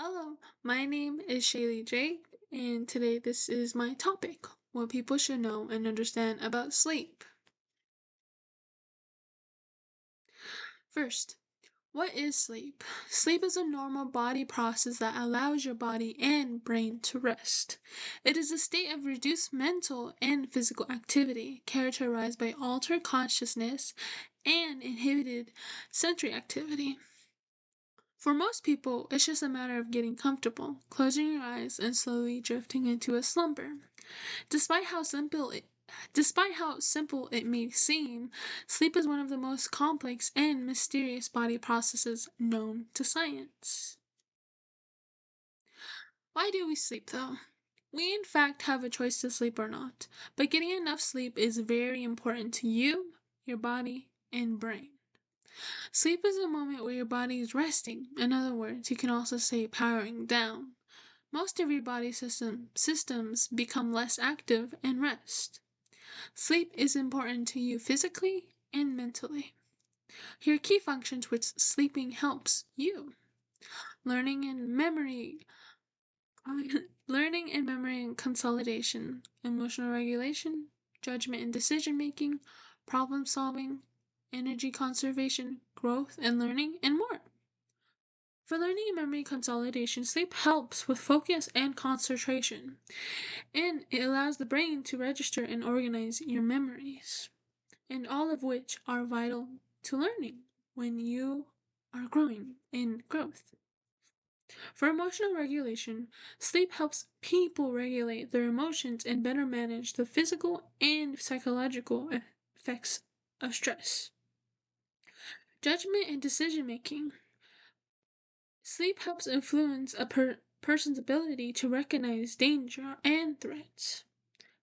Hello, my name is Shaylee Drake, and today this is my topic: what people should know and understand about sleep. First, what is sleep? Sleep is a normal body process that allows your body and brain to rest. It is a state of reduced mental and physical activity characterized by altered consciousness and inhibited sensory activity. For most people, it's just a matter of getting comfortable, closing your eyes, and slowly drifting into a slumber. Despite how simple it Despite how simple it may seem, sleep is one of the most complex and mysterious body processes known to science. Why do we sleep though? We in fact have a choice to sleep or not, but getting enough sleep is very important to you, your body, and brain. Sleep is a moment where your body is resting. In other words, you can also say powering down. Most of your body systems become less active and rest. Sleep is important to you physically and mentally. Here are key functions which sleeping helps you. Learning and memory, learning and memory and consolidation, emotional regulation, judgment and decision making, problem solving, energy conservation, growth and learning, and more. For learning and memory consolidation, sleep helps with focus and concentration, and it allows the brain to register and organize your memories, and all of which are vital to learning when you are growing in growth. For emotional regulation, sleep helps people regulate their emotions and better manage the physical and psychological effects of stress. Judgment and decision making. Sleep helps influence a person's ability to recognize danger and threats.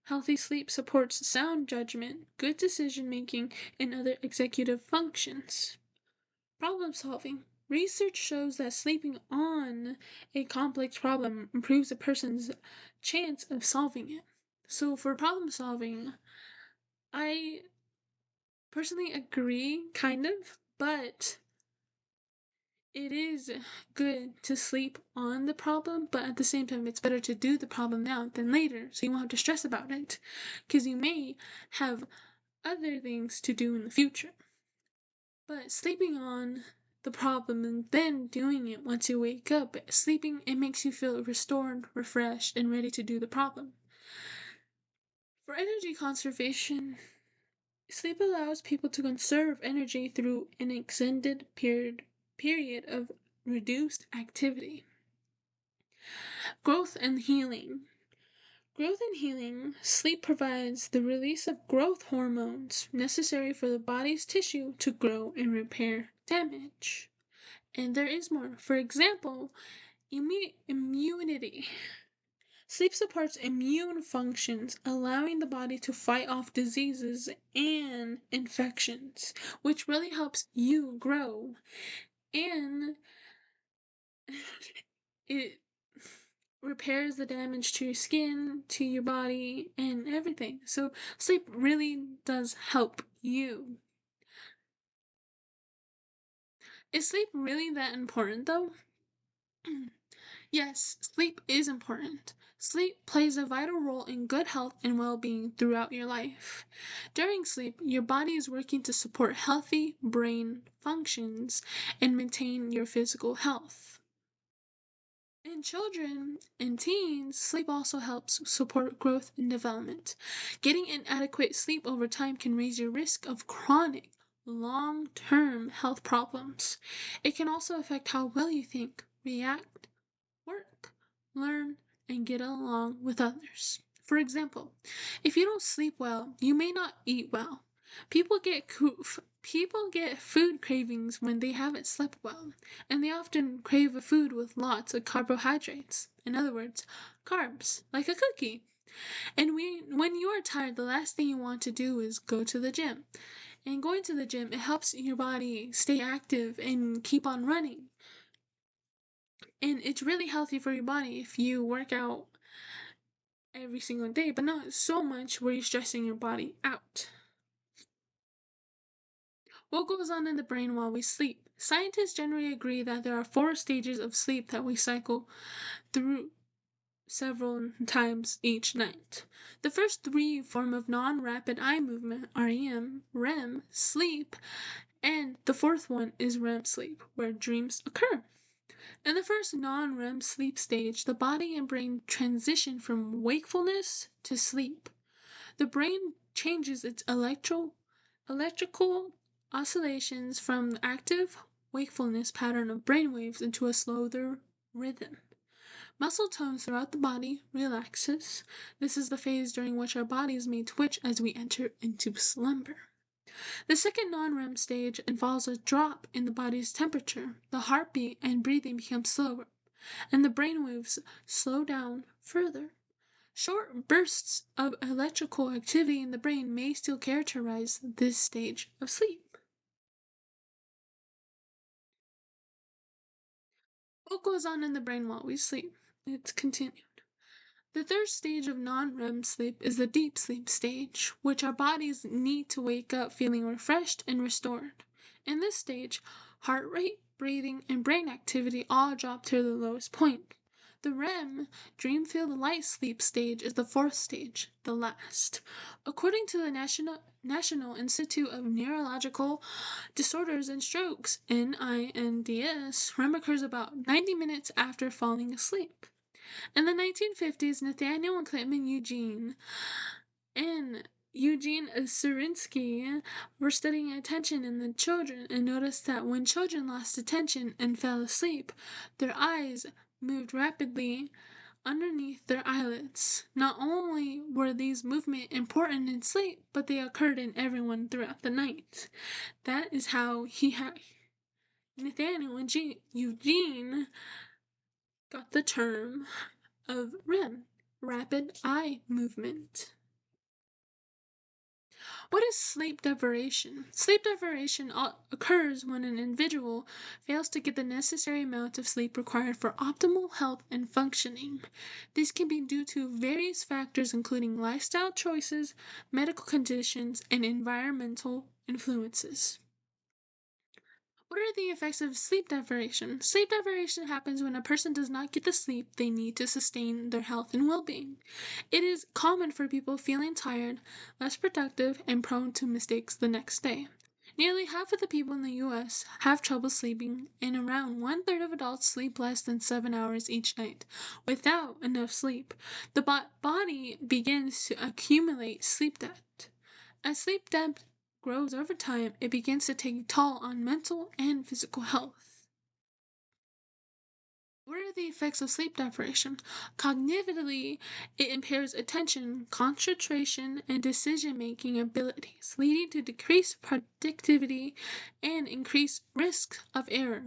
Healthy sleep supports sound judgment, good decision making, and other executive functions. Problem solving. Research shows that sleeping on a complex problem improves a person's chance of solving it. So, for problem solving, I personally agree, kind of, but it is good to sleep on the problem, but at the same time, it's better to do the problem now than later, so you won't have to stress about it, because you may have other things to do in the future. But sleeping on the problem and then doing it once you wake up, sleeping, it makes you feel restored, refreshed, and ready to do the problem. For energy conservation, sleep allows people to conserve energy through an extended period of reduced activity. Growth and healing. Growth and healing, sleep provides the release of growth hormones necessary for the body's tissue to grow and repair damage. And there is more. For example, immunity. Sleep supports immune functions, allowing the body to fight off diseases and infections, which really helps you grow. And it repairs the damage to your skin, to your body, and everything. So, sleep really does help you. Is sleep really that important though? Yes, sleep is important. Sleep plays a vital role in good health and well being throughout your life. During sleep, your body is working to support healthy brain functions and maintain your physical health. In children and teens, sleep also helps support growth and development. Getting inadequate sleep over time can raise your risk of chronic, long term health problems. It can also affect how well you think, react, work, learn, and get along with others. For example, if you don't sleep well, you may not eat well. People get food cravings when they haven't slept well, and they often crave a food with lots of carbohydrates. In other words, carbs, like a cookie. And when you are tired, the last thing you want to do is go to the gym. And going to the gym, it helps your body stay active and keep on running. And it's really healthy for your body if you work out every single day, but not so much where you're stressing your body out. What goes on in the brain while we sleep? Scientists generally agree that there are 4 stages of sleep that we cycle through several times each night. The first 3 form of non-rapid eye movement, REM sleep, and the 4th one is REM sleep, where dreams occur. In the first non-REM sleep stage, the body and brain transition from wakefulness to sleep. The brain changes its electrical oscillations from the active wakefulness pattern of brainwaves into a slower rhythm. Muscle tone throughout the body relaxes. This is the phase during which our bodies may twitch as we enter into slumber. The second non-REM stage involves a drop in the body's temperature. The heartbeat and breathing become slower, and the brainwaves slow down further. Short bursts of electrical activity in the brain may still characterize this stage of sleep. What goes on in the brain while we sleep? It's continued. The third stage of non-REM sleep is the deep sleep stage, which our bodies need to wake up feeling refreshed and restored. In this stage, heart rate, breathing, and brain activity all drop to the lowest point. The REM, dream-filled light sleep stage, is the 4th stage, the last. According to the National Institute of Neurological Disorders and Strokes, NINDS, REM occurs about 90 minutes after falling asleep. In the 1950s, Nathaniel and Clayton Eugene Surinsky were studying attention in the children and noticed that when children lost attention and fell asleep, their eyes moved rapidly underneath their eyelids. Not only were these movements important in sleep, but they occurred in everyone throughout the night. That is how Nathaniel and Eugene got the term of REM, rapid eye movement. What is sleep deprivation? Sleep deprivation occurs when an individual fails to get the necessary amount of sleep required for optimal health and functioning. This can be due to various factors including lifestyle choices, medical conditions, and environmental influences. What are the effects of sleep deprivation? Sleep deprivation happens when a person does not get the sleep they need to sustain their health and well-being. It is common for people feeling tired, less productive, and prone to mistakes the next day. Nearly half of the people in the U.S. have trouble sleeping, and around 1/3 of adults sleep less than 7 hours each night. Without enough sleep, the body begins to accumulate sleep debt. As sleep debt grows over time, it begins to take a toll on mental and physical health. What are the effects of sleep deprivation? Cognitively, it impairs attention, concentration, and decision-making abilities, leading to decreased productivity and increased risk of error.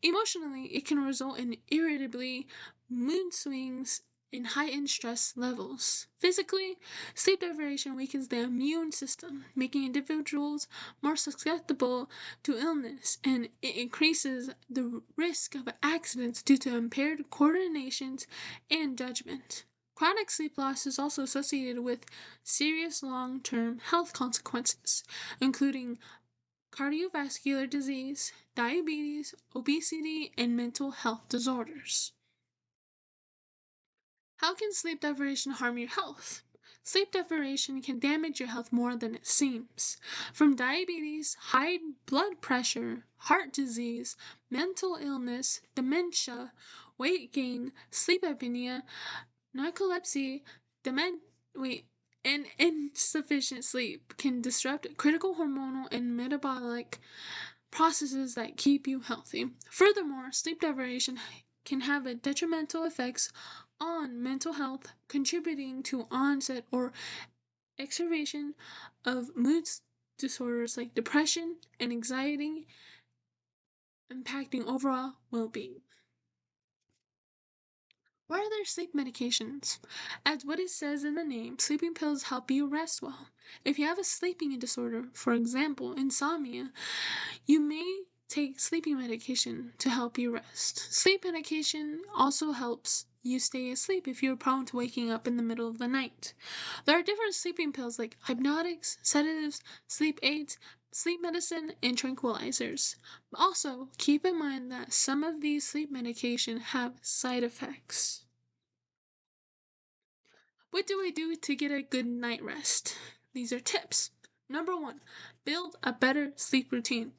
Emotionally, it can result in irritability, mood swings, and heightened stress levels. Physically, sleep deprivation weakens the immune system, making individuals more susceptible to illness, and it increases the risk of accidents due to impaired coordination and judgment. Chronic sleep loss is also associated with serious long-term health consequences, including cardiovascular disease, diabetes, obesity, and mental health disorders. How can sleep deprivation harm your health? Sleep deprivation can damage your health more than it seems. From diabetes, high blood pressure, heart disease, mental illness, dementia, weight gain, sleep apnea, narcolepsy, and insufficient sleep can disrupt critical hormonal and metabolic processes that keep you healthy. Furthermore, sleep deprivation can have a detrimental effects on mental health, contributing to onset or exacerbation of mood disorders like depression and anxiety, impacting overall well-being. Why are there sleep medications? As what it says in the name, sleeping pills help you rest well. If you have a sleeping disorder, for example, insomnia, you may take sleeping medication to help you rest. Sleep medication also helps you stay asleep if you're prone to waking up in the middle of the night. There are different sleeping pills like hypnotics, sedatives, sleep aids, sleep medicine and tranquilizers. But also, keep in mind that some of these sleep medication have side effects. What do I do to get a good night rest? These are tips. Number one, build a better sleep routine.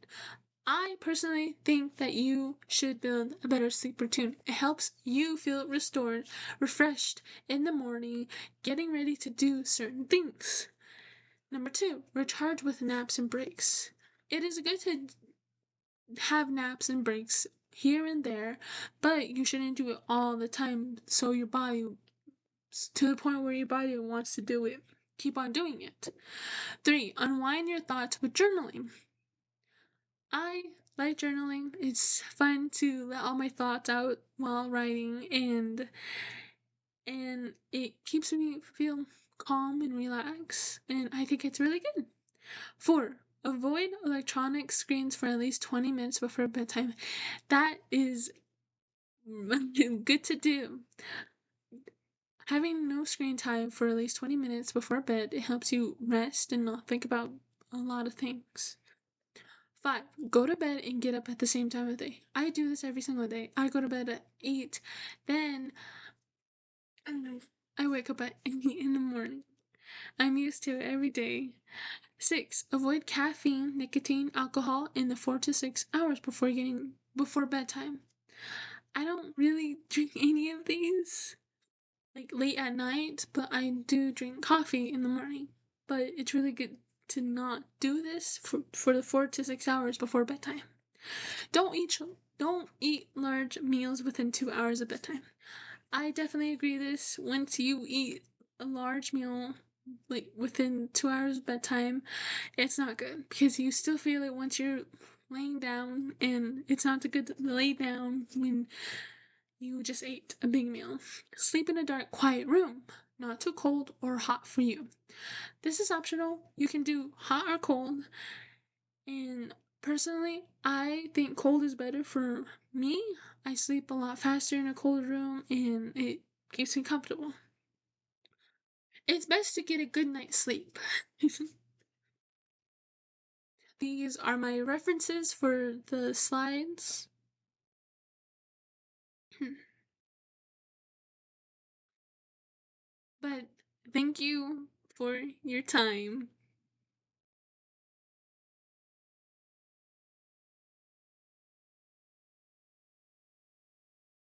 I personally think that you should build a better sleep routine. It helps you feel restored, refreshed in the morning, getting ready to do certain things. Number two, recharge with naps and breaks. It is good to have naps and breaks here and there, but you shouldn't do it all the time so your body, to the point where your body wants to do it. Keep on doing it. Three, unwind your thoughts with journaling. I like journaling. It's fun to let all my thoughts out while writing, and it keeps me feel calm and relaxed, and I think it's really good. Four, avoid electronic screens for at least 20 minutes before bedtime. That is good to do. Having no screen time for at least 20 minutes before bed, it helps you rest and not think about a lot of things. 5, go to bed and get up at the same time of day. I do this every single day. I go to bed at 8, then I wake up at 8 in the morning. I'm used to it every day. 6, avoid caffeine, nicotine, alcohol in the 4 to 6 hours before bedtime. I don't really drink any of these like late at night, but I do drink coffee in the morning. But it's really good to not do this for the 4 to 6 hours before bedtime. Don't eat large meals within 2 hours of bedtime. I definitely agree this. Once you eat a large meal like within 2 hours of bedtime, it's not good because you still feel it once you're laying down, and it's not good to lay down when you just ate a big meal. Sleep in a dark, quiet room, not too cold or hot for you. This is optional. You can do hot or cold. And personally, I think cold is better for me. I sleep a lot faster in a cold room and it keeps me comfortable. It's best to get a good night's sleep. These are my references for the slides. But thank you for your time.